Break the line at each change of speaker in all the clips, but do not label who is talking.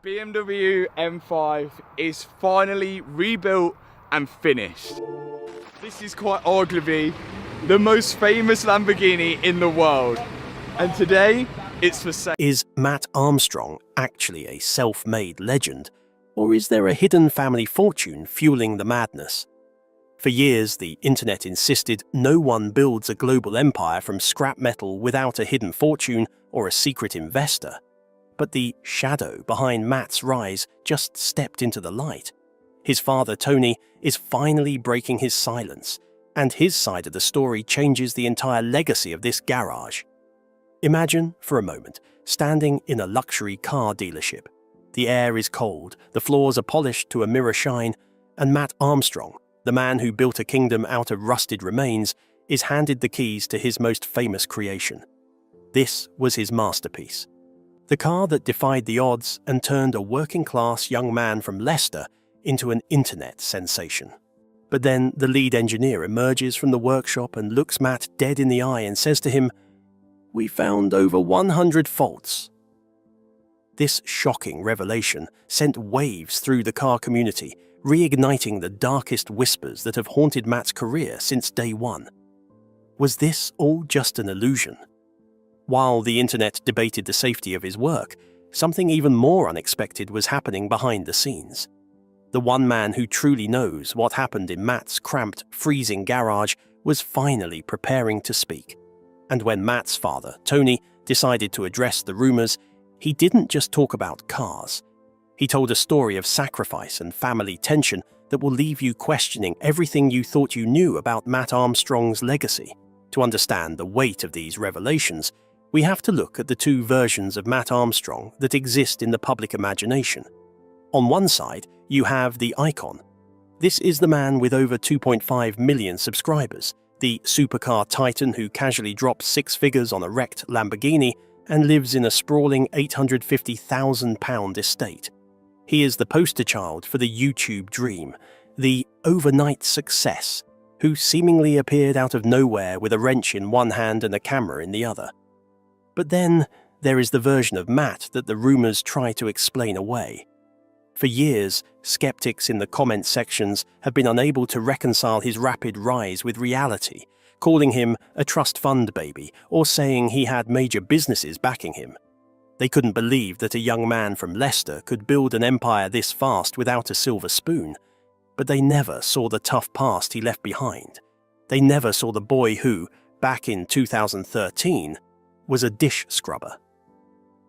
The BMW M5 is finally rebuilt and finished. This is quite arguably the most famous Lamborghini in the world. And today, it's for sale.
Is Mat Armstrong actually a self-made legend, or is there a hidden family fortune fueling the madness? For years, the internet insisted no one builds a global empire from scrap metal without a hidden fortune or a secret investor. But the shadow behind Mat's rise just stepped into the light. His father, Tony, is finally breaking his silence, and his side of the story changes the entire legacy of this garage. Imagine, for a moment, standing in a luxury car dealership. The air is cold, the floors are polished to a mirror shine, and Mat Armstrong, the man who built a kingdom out of rusted remains, is handed the keys to his most famous creation. This was his masterpiece. The car that defied the odds and turned a working-class young man from Leicester into an internet sensation. But then the lead engineer emerges from the workshop and looks Mat dead in the eye and says to him, "We found over 100 faults." This shocking revelation sent waves through the car community, reigniting the darkest whispers that have haunted Mat's career since day one. Was this all just an illusion? While the internet debated the safety of his work, something even more unexpected was happening behind the scenes. The one man who truly knows what happened in Mat's cramped, freezing garage was finally preparing to speak. And when Mat's father, Tony, decided to address the rumors, he didn't just talk about cars. He told a story of sacrifice and family tension that will leave you questioning everything you thought you knew about Mat Armstrong's legacy. To understand the weight of these revelations, we have to look at the two versions of Mat Armstrong that exist in the public imagination. On one side, you have the icon. This is the man with over 2.5 million subscribers, the supercar titan who casually drops six figures on a wrecked Lamborghini and lives in a sprawling £850,000 estate. He is the poster child for the YouTube dream, the overnight success, who seemingly appeared out of nowhere with a wrench in one hand and a camera in the other. But then there is the version of Mat that the rumors try to explain away. For years, skeptics in the comment sections have been unable to reconcile his rapid rise with reality, calling him a trust fund baby or saying he had major businesses backing him. They couldn't believe that a young man from Leicester could build an empire this fast without a silver spoon. But they never saw the tough past he left behind. They never saw the boy who, back in 2013, was a dish scrubber.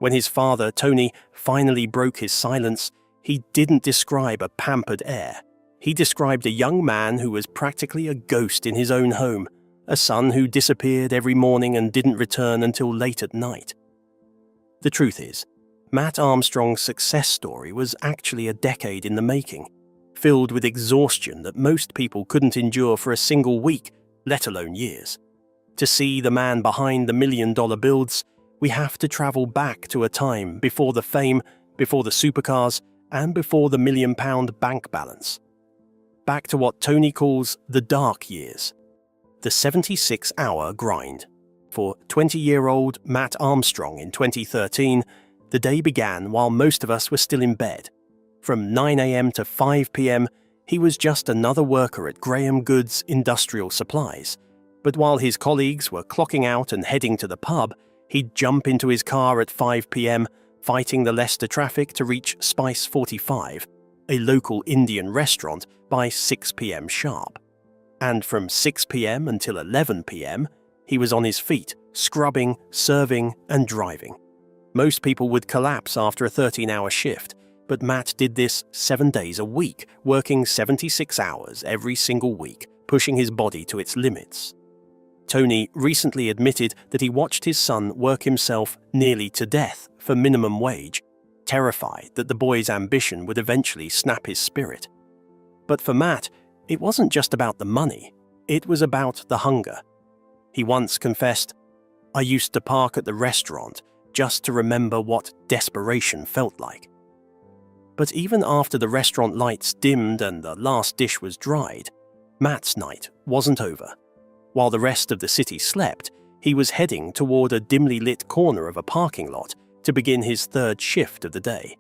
When his father, Tony, finally broke his silence, he didn't describe a pampered heir. He described a young man who was practically a ghost in his own home, a son who disappeared every morning and didn't return until late at night. The truth is, Mat Armstrong's success story was actually a decade in the making, filled with exhaustion that most people couldn't endure for a single week, let alone years. To see the man behind the million-dollar builds, we have to travel back to a time before the fame, before the supercars, and before the million-pound bank balance. Back to what Tony calls the dark years, the 76-hour grind. For 20-year-old Mat Armstrong in 2013, the day began while most of us were still in bed. From 9 a.m. to 5 p.m., he was just another worker at Graham Goods Industrial Supplies. But while his colleagues were clocking out and heading to the pub, he'd jump into his car at 5 p.m., fighting the Leicester traffic to reach Spice 45, a local Indian restaurant, by 6 p.m. sharp. And from 6 p.m. until 11 p.m., he was on his feet, scrubbing, serving, and driving. Most people would collapse after a 13-hour shift, but Mat did this 7 days a week, working 76 hours every single week, pushing his body to its limits. Tony recently admitted that he watched his son work himself nearly to death for minimum wage, terrified that the boy's ambition would eventually snap his spirit. But for Mat, it wasn't just about the money, it was about the hunger. He once confessed, "I used to park at the restaurant just to remember what desperation felt like." But even after the restaurant lights dimmed and the last dish was dried, Mat's night wasn't over. While the rest of the city slept, he was heading toward a dimly lit corner of a parking lot to begin his third shift of the day.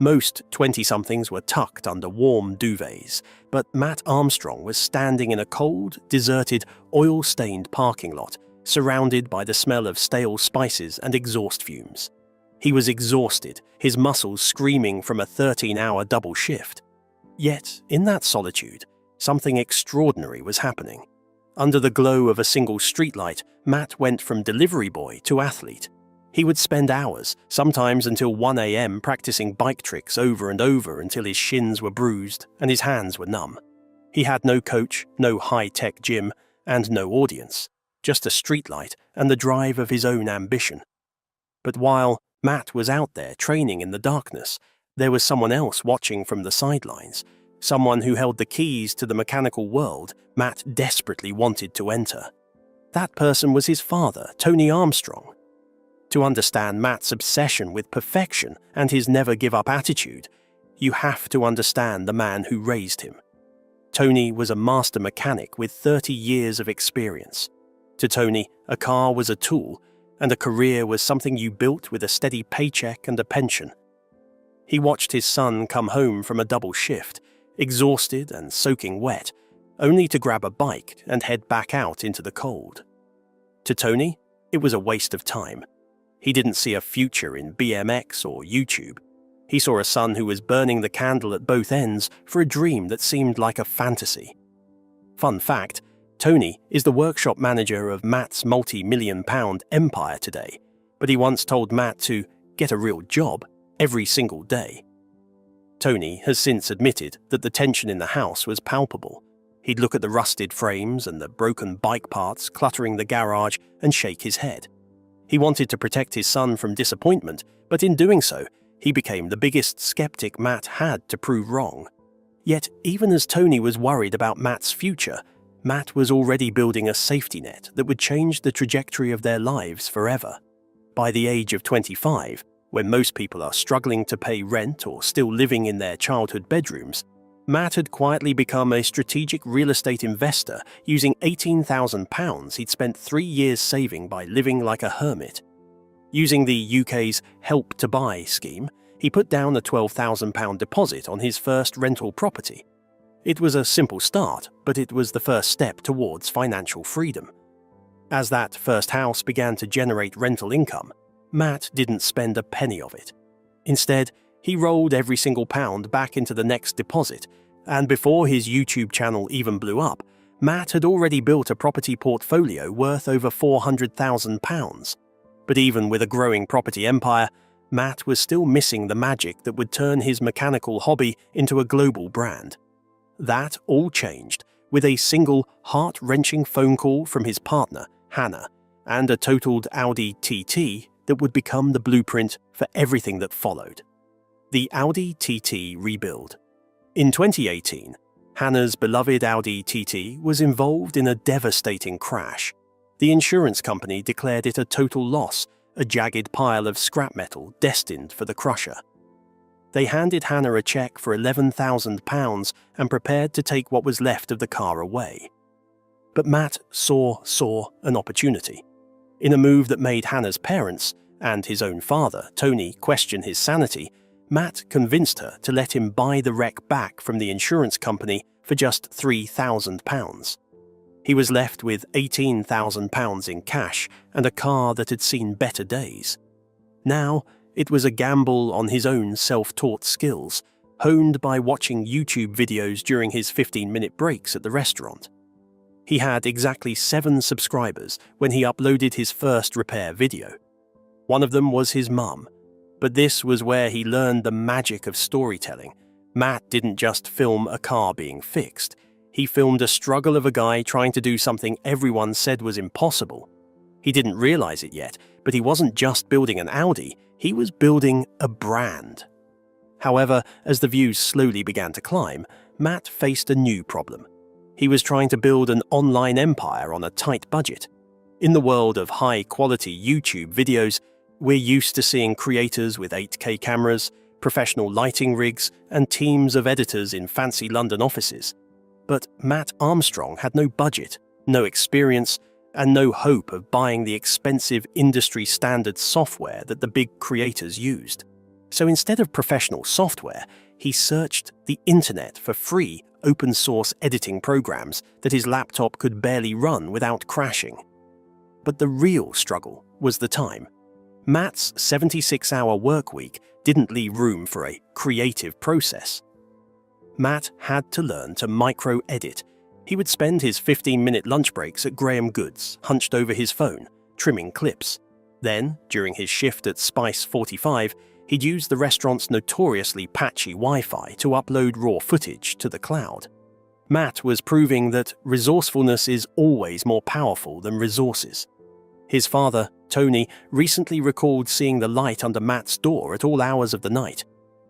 Most 20-somethings were tucked under warm duvets, but Mat Armstrong was standing in a cold, deserted, oil-stained parking lot, surrounded by the smell of stale spices and exhaust fumes. He was exhausted, his muscles screaming from a 13-hour double shift. Yet, in that solitude, something extraordinary was happening. Under the glow of a single streetlight, Mat went from delivery boy to athlete. He would spend hours, sometimes until 1 a.m., practicing bike tricks over and over until his shins were bruised and his hands were numb. He had no coach, no high-tech gym, and no audience, just a streetlight and the drive of his own ambition. But while Mat was out there training in the darkness, there was someone else watching from the sidelines, someone who held the keys to the mechanical world Mat desperately wanted to enter. That person was his father, Tony Armstrong. To understand Mat's obsession with perfection and his never-give-up attitude, you have to understand the man who raised him. Tony was a master mechanic with 30 years of experience. To Tony, a car was a tool, and a career was something you built with a steady paycheck and a pension. He watched his son come home from a double shift, exhausted and soaking wet, only to grab a bike and head back out into the cold. To Tony, it was a waste of time. He didn't see a future in BMX or YouTube. He saw a son who was burning the candle at both ends for a dream that seemed like a fantasy. Fun fact, Tony is the workshop manager of Mat's multi-million-pound empire today, but he once told Mat to get a real job every single day. Tony has since admitted that the tension in the house was palpable. He'd look at the rusted frames and the broken bike parts cluttering the garage and shake his head. He wanted to protect his son from disappointment, but in doing so, he became the biggest skeptic Mat had to prove wrong. Yet, even as Tony was worried about Mat's future, Mat was already building a safety net that would change the trajectory of their lives forever. By the age of 25, when most people are struggling to pay rent or still living in their childhood bedrooms, Mat had quietly become a strategic real estate investor using £18,000 he'd spent 3 years saving by living like a hermit. Using the UK's Help to Buy scheme, he put down a £12,000 deposit on his first rental property. It was a simple start, but it was the first step towards financial freedom. As that first house began to generate rental income, Mat didn't spend a penny of it. Instead, he rolled every single pound back into the next deposit, and before his YouTube channel even blew up, Mat had already built a property portfolio worth over £400,000. But even with a growing property empire, Mat was still missing the magic that would turn his mechanical hobby into a global brand. That all changed with a single heart-wrenching phone call from his partner, Hannah, and a totaled Audi TT that would become the blueprint for everything that followed. The Audi TT rebuild. In 2018, Hannah's beloved Audi TT was involved in a devastating crash. The insurance company declared it a total loss, a jagged pile of scrap metal destined for the crusher. They handed Hannah a check for £11,000 and prepared to take what was left of the car away. But Mat saw an opportunity. In a move that made Hannah's parents, and his own father, Tony, question his sanity, Mat convinced her to let him buy the wreck back from the insurance company for just £3,000. He was left with £18,000 in cash and a car that had seen better days. Now, it was a gamble on his own self-taught skills, honed by watching YouTube videos during his 15-minute breaks at the restaurant. He had exactly 7 subscribers when he uploaded his first repair video. One of them was his mum, but this was where he learned the magic of storytelling. Mat didn't just film a car being fixed. He filmed a struggle of a guy trying to do something everyone said was impossible. He didn't realize it yet, but he wasn't just building an Audi, he was building a brand. However, as the views slowly began to climb, Mat faced a new problem. He was trying to build an online empire on a tight budget. In the world of high-quality YouTube videos, we're used to seeing creators with 8K cameras, professional lighting rigs, and teams of editors in fancy London offices. But Mat Armstrong had no budget, no experience, and no hope of buying the expensive industry-standard software that the big creators used. So instead of professional software, he searched the internet for free open-source editing programs that his laptop could barely run without crashing. But the real struggle was the time. Matt's 76-hour workweek didn't leave room for a creative process. Matt had to learn to micro-edit. He would spend his 15-minute lunch breaks at Graham Goods, hunched over his phone, trimming clips. Then, during his shift at Spice 45, he'd use the restaurant's notoriously patchy Wi-Fi to upload raw footage to the cloud. Matt was proving that resourcefulness is always more powerful than resources. His father, Tony, recently recalled seeing the light under Matt's door at all hours of the night.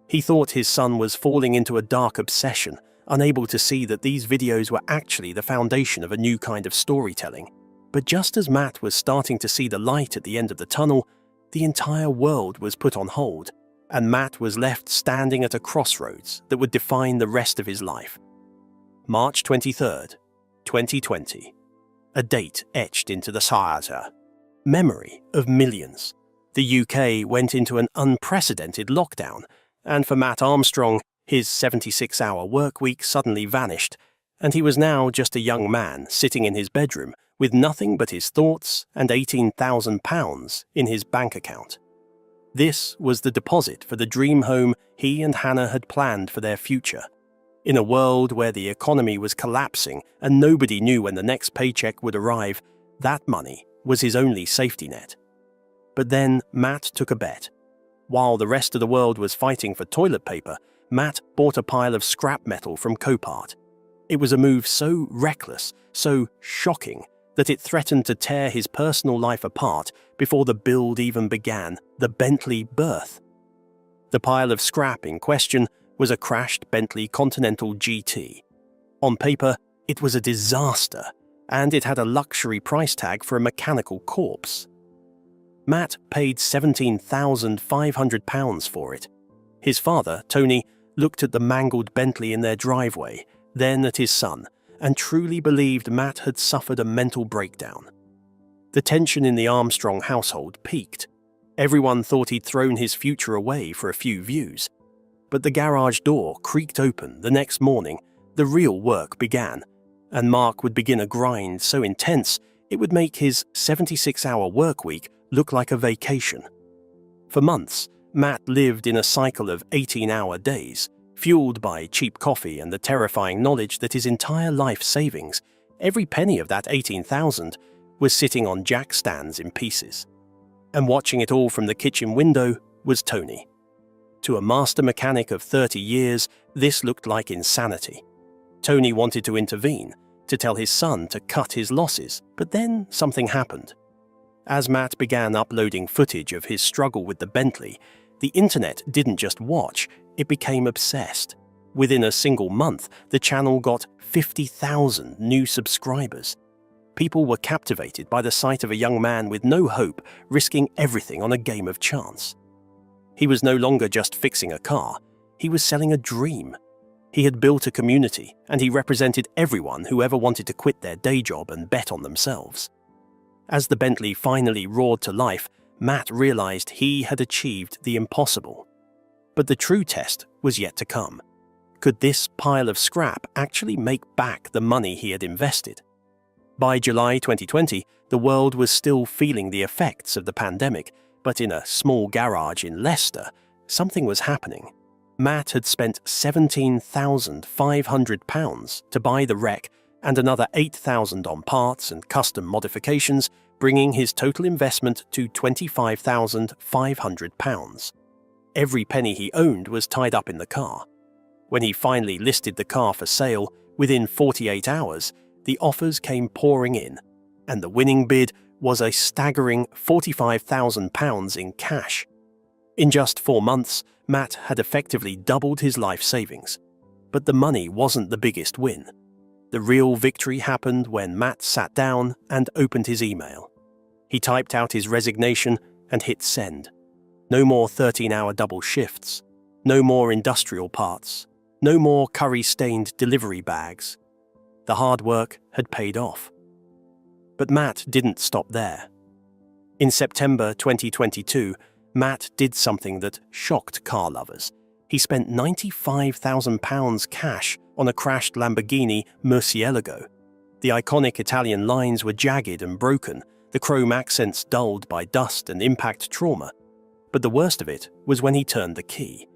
He thought his son was falling into a dark obsession, unable to see that these videos were actually the foundation of a new kind of storytelling. But just as Matt was starting to see the light at the end of the tunnel, the entire world was put on hold, and Matt was left standing at a crossroads that would define the rest of his life. March 23rd, 2020. A date etched into the Sahara. Memory of millions. The UK went into an unprecedented lockdown, and for Mat Armstrong, his 76-hour workweek suddenly vanished, and he was now just a young man sitting in his bedroom with nothing but his thoughts and £18,000 in his bank account. This was the deposit for the dream home he and Hannah had planned for their future. In a world where the economy was collapsing and nobody knew when the next paycheck would arrive, that money was his only safety net. But then Matt took a bet. While the rest of the world was fighting for toilet paper, Matt bought a pile of scrap metal from Copart. It was a move so reckless, so shocking, that it threatened to tear his personal life apart before the build even began, the Bentley birth. The pile of scrap in question was a crashed Bentley Continental GT. On paper, it was a disaster, and it had a luxury price tag for a mechanical corpse. Matt paid £17,500 for it. His father, Tony, looked at the mangled Bentley in their driveway, then at his son, and truly believed Matt had suffered a mental breakdown. The tension in the Armstrong household peaked. Everyone thought he'd thrown his future away for a few views. But the garage door creaked open the next morning, the real work began, and Mark would begin a grind so intense it would make his 76-hour workweek look like a vacation. For months, Matt lived in a cycle of 18-hour days, fueled by cheap coffee and the terrifying knowledge that his entire life savings, every penny of that $18,000, was sitting on jack stands in pieces. And watching it all from the kitchen window was Tony. To a master mechanic of 30 years, this looked like insanity. Tony wanted to intervene, to tell his son to cut his losses, but then something happened. As Matt began uploading footage of his struggle with the Bentley, the internet didn't just watch, it became obsessed. Within a single month, the channel got 50,000 new subscribers. People were captivated by the sight of a young man with no hope, risking everything on a game of chance. He was no longer just fixing a car, he was selling a dream. He had built a community, and he represented everyone who ever wanted to quit their day job and bet on themselves. As the Bentley finally roared to life, Matt realized he had achieved the impossible. But the true test was yet to come. Could this pile of scrap actually make back the money he had invested? By July 2020, the world was still feeling the effects of the pandemic, but in a small garage in Leicester, something was happening. Matt had spent £17,500 to buy the wreck and another £8,000 on parts and custom modifications, bringing his total investment to £25,500. Every penny he owned was tied up in the car. When he finally listed the car for sale, within 48 hours, the offers came pouring in, and the winning bid was a staggering £45,000 in cash. In just 4 months, Matt had effectively doubled his life savings. But the money wasn't the biggest win. The real victory happened when Matt sat down and opened his email. He typed out his resignation and hit send. No more 13-hour double shifts. No more industrial parts. No more curry-stained delivery bags. The hard work had paid off. But Matt didn't stop there. In September 2022, Mat did something that shocked car lovers. He spent £95,000 cash on a crashed Lamborghini Murcielago. The iconic Italian lines were jagged and broken, the chrome accents dulled by dust and impact trauma. But the worst of it was when he turned the key.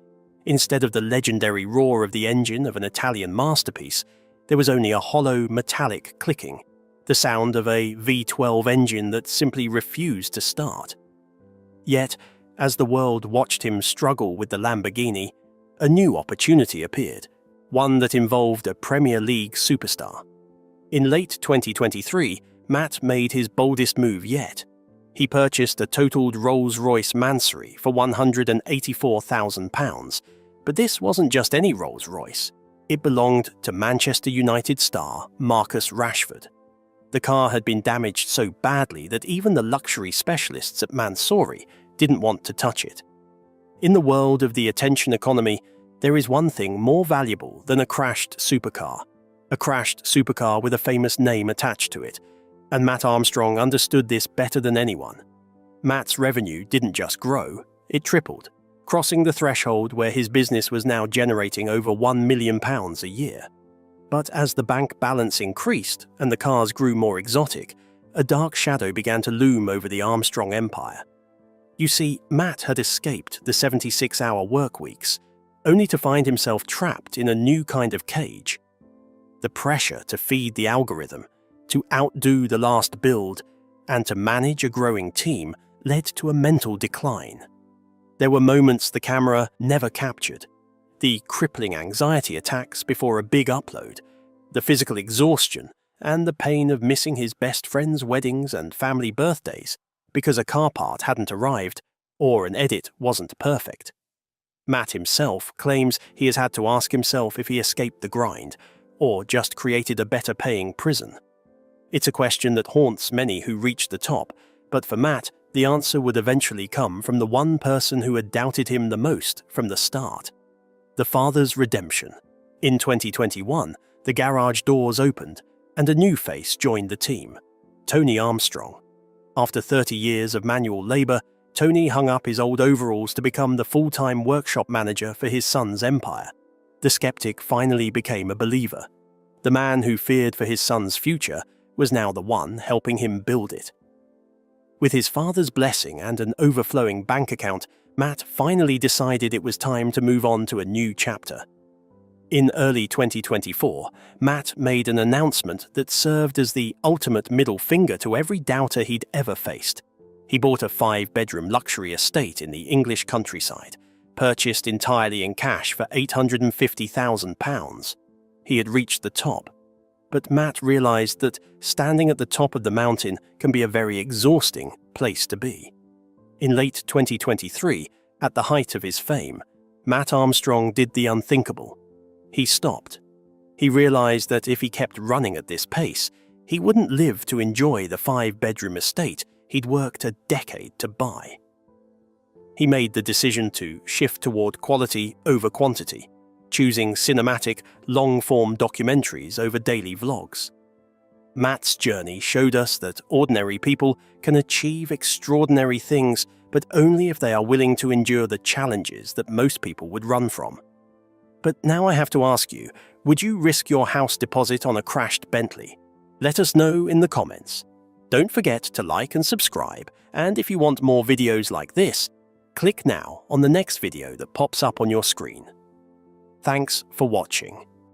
Instead of the legendary roar of the engine of an Italian masterpiece, there was only a hollow, metallic clicking, the sound of a V12 engine that simply refused to start. Yet, as the world watched him struggle with the Lamborghini, a new opportunity appeared, one that involved a Premier League superstar. In late 2023, Mat made his boldest move yet. He purchased a totaled Rolls-Royce Mansory for £184,000, but this wasn't just any Rolls-Royce. It belonged to Manchester United star Marcus Rashford. The car had been damaged so badly that even the luxury specialists at Mansory didn't want to touch it. In the world of the attention economy, there is one thing more valuable than a crashed supercar. A crashed supercar with a famous name attached to it, and Mat Armstrong understood this better than anyone. Mat's revenue didn't just grow, it tripled, crossing the threshold where his business was now generating over £1 million a year. But as the bank balance increased and the cars grew more exotic, a dark shadow began to loom over the Armstrong empire. You see, Mat had escaped the 76-hour work weeks, only to find himself trapped in a new kind of cage. The pressure to feed the algorithm, to outdo the last build, and to manage a growing team led to a mental decline. There were moments the camera never captured, the crippling anxiety attacks before a big upload, the physical exhaustion, and the pain of missing his best friend's weddings and family birthdays because a car part hadn't arrived or an edit wasn't perfect. Mat himself claims he has had to ask himself if he escaped the grind or just created a better-paying prison. It's a question that haunts many who reach the top, but for Mat, the answer would eventually come from the one person who had doubted him the most from the start. The father's redemption. In 2021, the garage doors opened, and a new face joined the team, Tony Armstrong. After 30 years of manual labor, Tony hung up his old overalls to become the full-time workshop manager for his son's empire. The skeptic finally became a believer. The man who feared for his son's future was now the one helping him build it. With his father's blessing and an overflowing bank account, Mat finally decided it was time to move on to a new chapter. In early 2024, Mat made an announcement that served as the ultimate middle finger to every doubter he'd ever faced. He bought a 5-bedroom luxury estate in the English countryside, purchased entirely in cash for £850,000. He had reached the top. But Mat realized that standing at the top of the mountain can be a very exhausting place to be. In late 2023, at the height of his fame, Mat Armstrong did the unthinkable. He stopped. He realized that if he kept running at this pace, he wouldn't live to enjoy the 5-bedroom estate he'd worked a decade to buy. He made the decision to shift toward quality over quantity, choosing cinematic, long-form documentaries over daily vlogs. Mat's journey showed us that ordinary people can achieve extraordinary things, but only if they are willing to endure the challenges that most people would run from. But now I have to ask you, would you risk your house deposit on a crashed Bentley? Let us know in the comments. Don't forget to like and subscribe, and if you want more videos like this, click now on the next video that pops up on your screen. Thanks for watching.